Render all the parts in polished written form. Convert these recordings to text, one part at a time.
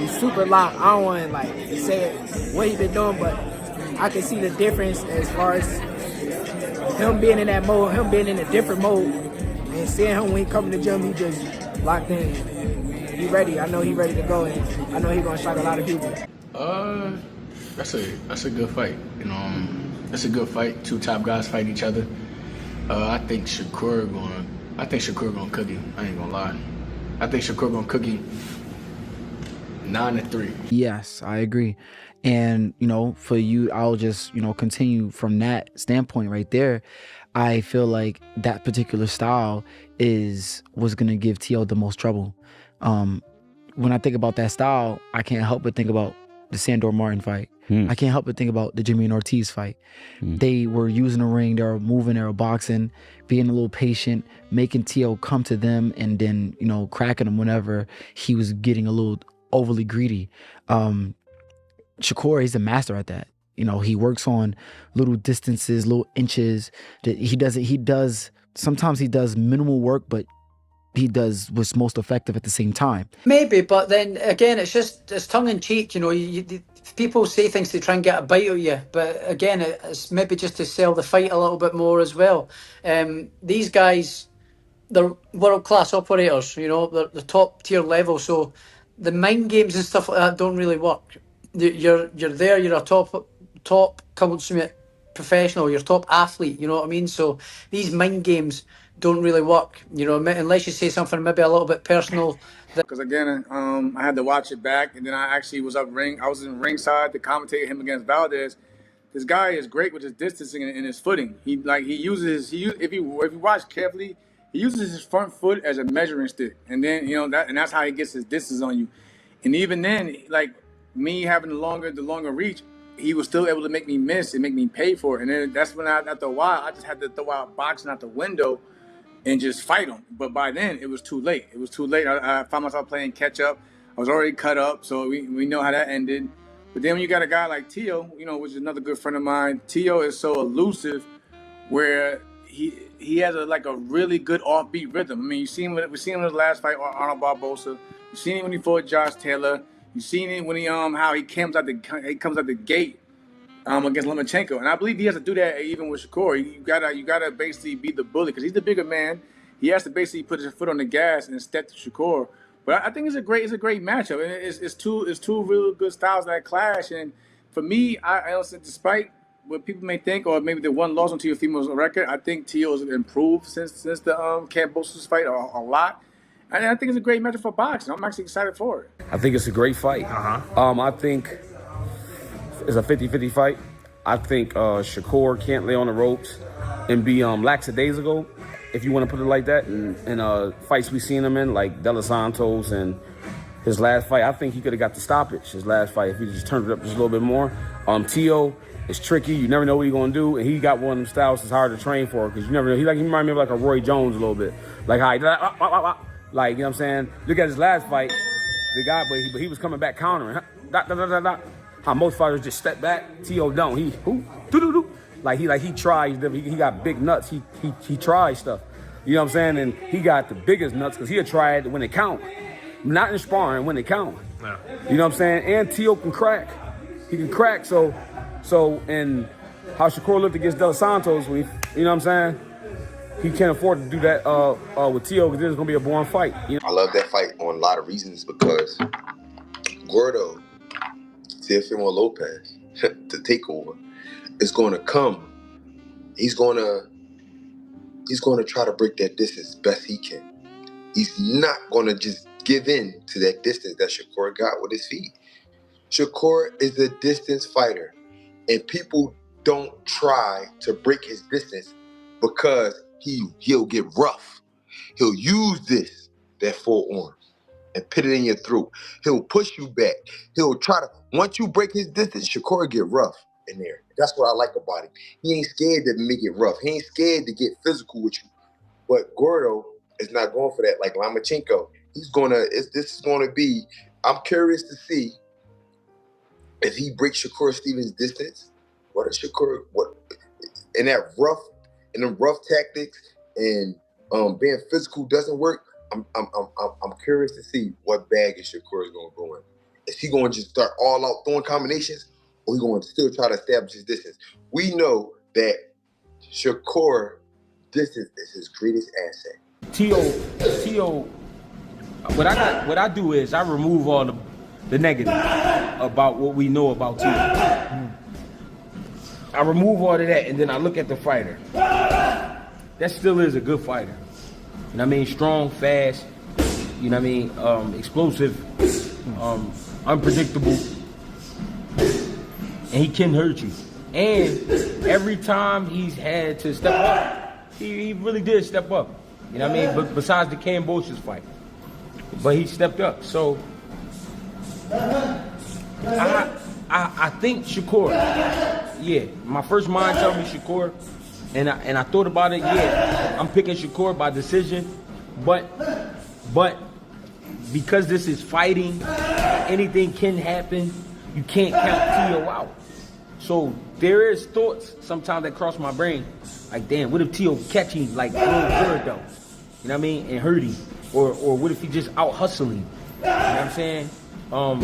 he's super locked. I don't want to like say what he been doing, but I can see the difference as far as him being in that mode, him being in a different mode, and seeing him when he come to the gym, he just locked in. He ready. I know he ready to go, and I know he gonna shock a lot of people. That's a good fight. That's a good fight. Two top guys fight each other. I think Shakur gonna cook him. I ain't gonna lie. I think Shakur gonna cook him 9-3. Yes, I agree. And, for you, I'll just, continue from that standpoint right there. I feel like that particular style was going to give T.O. the most trouble. When I think about that style, I can't help but think about the Sandor Martin fight. I can't help but think about the Jimmy and Ortiz fight. They were using the ring, they were moving, they were boxing, being a little patient, making T.O. come to them, and then, cracking him whenever he was getting a little overly greedy. Shakur, he's a master at that. He works on little distances, little inches. Sometimes he does minimal work, but he does what's most effective at the same time. Maybe, but then again, it's tongue in cheek. People say things to try and get a bite of you, but again, it's maybe just to sell the fight a little bit more as well. These guys, they're world class operators. They're the top tier level. So the mind games and stuff like that don't really work. You're there. You're a top consummate professional. You're a top athlete. You know what I mean? So these mind games don't really work, unless you say something maybe a little bit personal. Because again, I had to watch it back, and then I actually was I was in ringside to commentate him against Valdez. This guy is great with his distancing and his footing. If you watch carefully, he uses his front foot as a measuring stick, and then that's how he gets his distance on you. And even then, like me having the longer reach, he was still able to make me miss and make me pay for it. And then that's when after a while, I just had to throw out boxing out the window and just fight him. But by then, it was too late. I found myself playing catch up. I was already cut up, so we know how that ended. But then when you got a guy like Tio, which is another good friend of mine, Tio is so elusive where he has a really good offbeat rhythm. I mean, we seen him in his last fight, Arnold Barbosa. You seen it when he fought Josh Taylor. You seen it when how he comes out the gate against Lomachenko, and I believe he has to do that even with Shakur. You gotta basically be the bully because he's the bigger man. He has to basically put his foot on the gas and step to Shakur. But I think it's a great matchup, and it's two really good styles that clash. And for me, I also, despite what people may think, or maybe the one loss on Teofimo's record, I think Tio has improved since the Kambosos fight a lot. And I think it's a great matchup for boxing. I'm actually excited for it. I think it's a great fight. I think it's a 50-50 fight. I think Shakur can't lay on the ropes and be lackadaisical, if you want to put it like that, in fights we've seen him in, like De Los Santos and his last fight. I think he could have got the stoppage, his last fight, if he just turned it up just a little bit more. Tio is tricky. You never know what he's going to do, and he got one of them styles that's hard to train for because you never know. He reminds me of like a Roy Jones a little bit. Like how he, like, you know what I'm saying? Look at his last fight, the guy, but he was coming back countering. How most fighters just step back. T.O. don't. He tries. He got big nuts. He tries stuff. You know what I'm saying? And he got the biggest nuts because he'll try it when it count. Not in sparring, when it count. Yeah. You know what I'm saying? And T.O. can crack. He can crack. So and how Shakur looked against De Los Santos, you know what I'm saying? He can't afford to do that with T.O. because it's going to be a boring fight. I love that fight on a lot of reasons because Gordo, Teofimo Lopez, to take over, is going to come. He's going to try to break that distance best he can. He's not going to just give in to that distance that Shakur got with his feet. Shakur is a distance fighter, and people don't try to break his distance because he'll get rough. He'll use that forearm and put it in your throat. He'll push you back. He'll try to, once you break his distance, Shakur get rough in there. That's what I like about him. He ain't scared to make it rough. He ain't scared to get physical with you. But Gordo is not going for that like Lomachenko. This is gonna be, I'm curious to see if he breaks Shakur Stevens' distance, what in the rough tactics and being physical doesn't work. I'm curious to see what baggage Shakur is gonna go in, Is he going to just start all out throwing combinations, or he going to still try to establish his distance? We know that Shakur distance is his greatest asset. Tio, what I do is I remove all the negative about what we know about Tio. I remove all of that, and then I look at the fighter. That still is a good fighter. You know what I mean? Strong, fast, you know what I mean? Explosive, unpredictable. And he can hurt you. And every time he's had to step up, he really did step up. You know what I mean? But besides the Cambosis fight. But he stepped up. So I think Shakur. Yeah, my first mind told me Shakur. And I thought about it, yeah. I'm picking Shakur by decision. But because this is fighting, anything can happen. You can't count Tio out. So there is thoughts sometimes that cross my brain, like, damn, what if Tio catch him like real good though? You know what I mean? And hurt him. Or what if he just out hustling? You know what I'm saying? I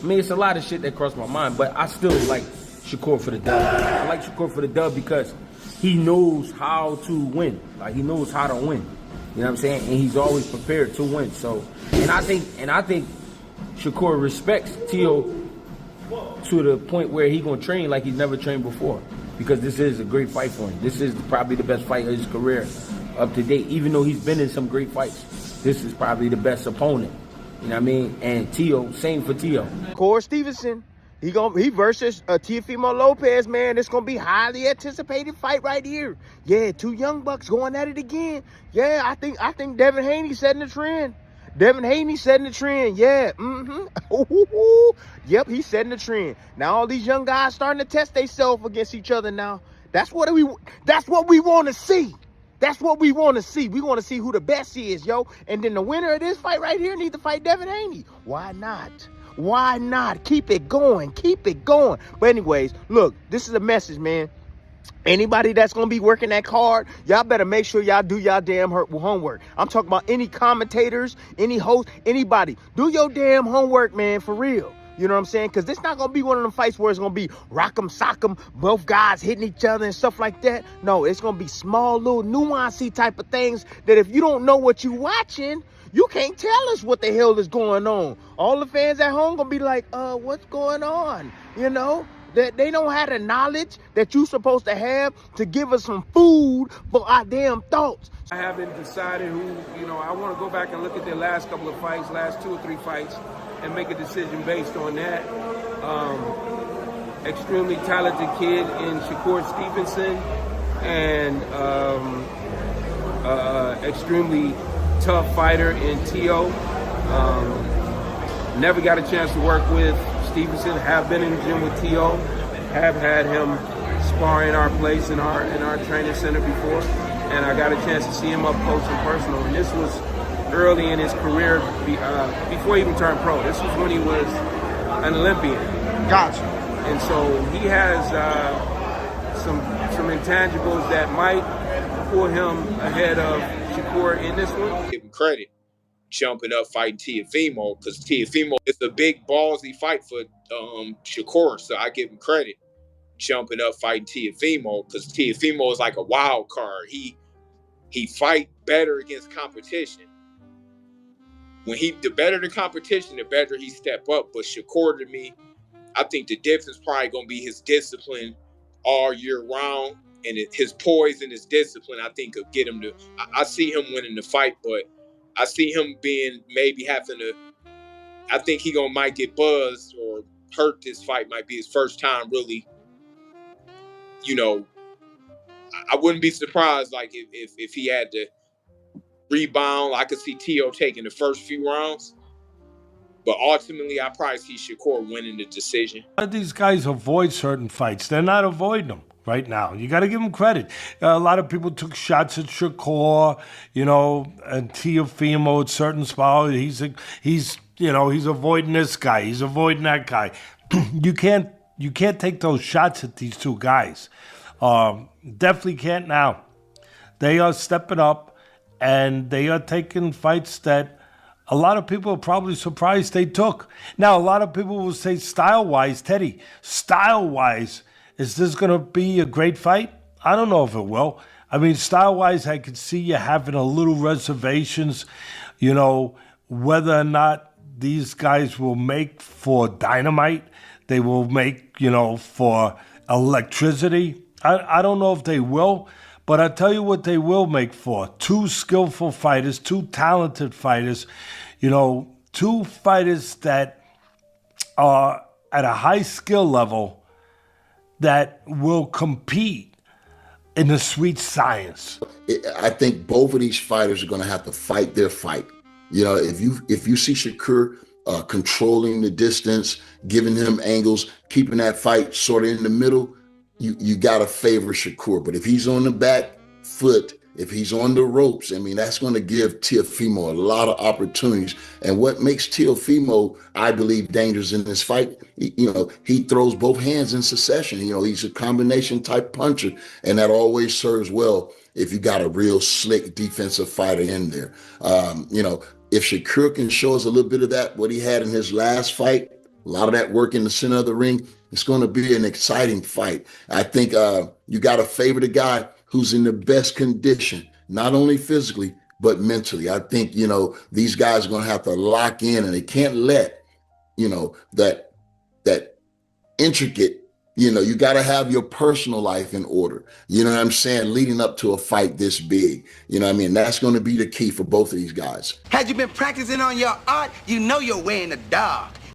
mean, it's a lot of shit that crossed my mind, but I still like Shakur for the dub. I like Shakur for the dub because he knows how to win. Like, he knows how to win. You know what I'm saying? And he's always prepared to win. So, and I think Shakur respects Tio to the point where he gonna train like he's never trained before, because this is a great fight for him. This is probably the best fight of his career up to date. Even though he's been in some great fights, this is probably the best opponent. You know what I mean? And Tio, same for Tio. Corey Stevenson, he versus Teofimo Lopez, man. It's gonna be highly anticipated fight right here. Yeah, two young bucks going at it again. Yeah, I think Devin Haney setting the trend. Yeah. Yep, he's setting the trend. Now all these young guys starting to test themselves against each other now. That's what we want to see. That's what we want to see. We want to see who the best is, yo. And then the winner of this fight right here needs to fight Devin Haney. Why not? Why not? Keep it going. But anyways, look, this is a message, man. Anybody that's going to be working that card, y'all better make sure y'all do y'all damn homework. I'm talking about any commentators, any host, anybody. Do your damn homework, man, for real. You know what I'm saying? Because this not going to be one of them fights where it's going to be rock'em sock'em, both guys hitting each other and stuff like that. No, it's going to be small, little nuancey type of things that if you don't know what you're watching, you can't tell us what the hell is going on. All the fans at home going to be like, what's going on? You know? That they don't have the knowledge that you're supposed to have to give us some food for our damn thoughts. I haven't decided who, I want to go back and look at their last couple of fights, last 2 or 3 fights, and make a decision based on that. Extremely talented kid in Shakur Stevenson, and extremely tough fighter in Tio. Never got a chance to work with Stevenson, have been in the gym with Tio, have had him sparring our place in our training center before, and I got a chance to see him up close and personal. And this was early in his career, before he even turned pro. This was when he was an Olympian. Gotcha. And so he has some intangibles that might pull him ahead of Shakur in this one. Give him credit. Jumping up fighting Teofimo, because Teofimo is a big ballsy fight for Shakur, so I give him credit. Jumping up fighting Teofimo, because Teofimo is like a wild card. He fight better against competition. The better the competition, the better he step up. But Shakur, to me, I think the difference probably gonna be his discipline all year round, and his poise and his discipline. I think will get him to. I see him winning the fight, but I see him maybe having to. I think he might get buzzed or hurt. This fight might be his first time really. I wouldn't be surprised if he had to rebound. I could see Tio taking the first few rounds, but ultimately I probably see Shakur winning the decision. A lot of these guys avoid certain fights. They're not avoiding them right now. You got to give them credit. A lot of people took shots at Shakur, and Teofimo at certain spots. He's avoiding this guy. He's avoiding that guy. You can't take those shots at these two guys. Definitely can't now. They are stepping up, and they are taking fights that a lot of people are probably surprised they took. Now, a lot of people will say style-wise, Teddy, style-wise, is this going to be a great fight? I don't know if it will. I mean, style-wise, I could see you having a little reservations, whether or not these guys will make for dynamite. They will make, for electricity. I don't know if they will, but I tell you what they will make for. Two skillful fighters, two talented fighters, two fighters that are at a high skill level that will compete in the sweet science. I think both of these fighters are going to have to fight their fight. If you see Shakur controlling the distance, giving him angles, keeping that fight sort of in the middle, you got to favor Shakur. But if he's on the back foot, if he's on the ropes, that's going to give Teofimo a lot of opportunities. And what makes Teofimo, I believe, dangerous in this fight, he throws both hands in succession. He's a combination type puncher, and that always serves well if you got a real slick defensive fighter in there. If Shakur can show us a little bit of that, what he had in his last fight, a lot of that work in the center of the ring, it's going to be an exciting fight. I think you got to favor the guy who's in the best condition, not only physically, but mentally. I think, these guys are going to have to lock in, and they can't let, that intricate, you got to have your personal life in order. You know what I'm saying? Leading up to a fight this big. That's going to be the key for both of these guys. Had you been practicing on your art, you know you're wearing the dog.